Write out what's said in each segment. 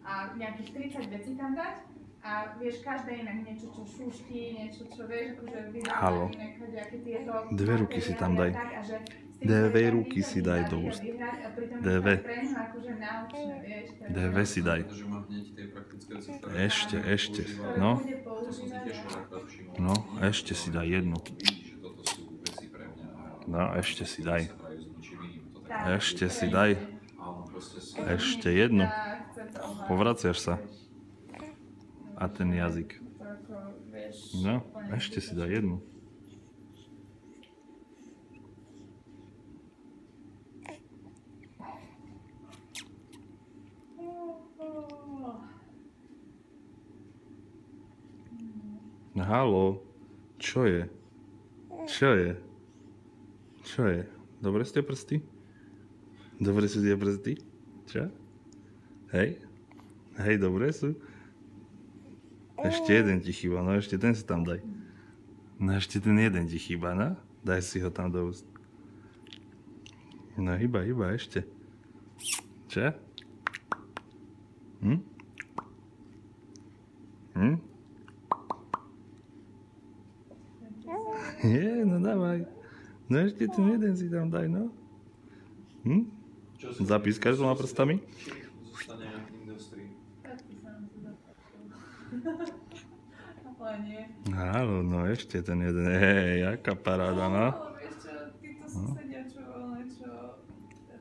a nejakých 30 vecí tam dať a vieš, každé inak niečo, čo šuští, niečo, čo vieš, akože vydává inak aké tieto... Dve ruky si tam daj. Dve ruky si daj do úst. Dve. Dve si daj. Ešte. No. No, ešte si daj jednu. No, ešte si daj. Ešte si daj. Ešte jednu. Povraciaš sa. A ten jazyk. No, ešte si daj jednu. Haló, čo je? Čo je? Čo je? Dobre sú tie prsty? Dobre sú tie prsty? Čo? Hej? Hej, dobre sú? Ešte jeden ti chýba, no ešte ten si tam daj. No ešte ten jeden ti chýba, no? Daj si ho tam do úst. No hýba, ešte. Čo? Nie, no dávaj. No ešte ten jeden si tam daj, no. Zapískaš dvoma prstami? Áno, no ešte ten jeden. Hej, jaká paráda, no. Vieš čo, títo susedia, čo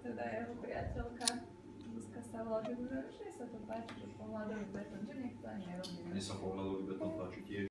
teda jeho priateľka, Zuzka sa volá, že sa to páči, že pohľadový betón, že niekto ani nerobí. Mne sa pohľadový betón páči tiež.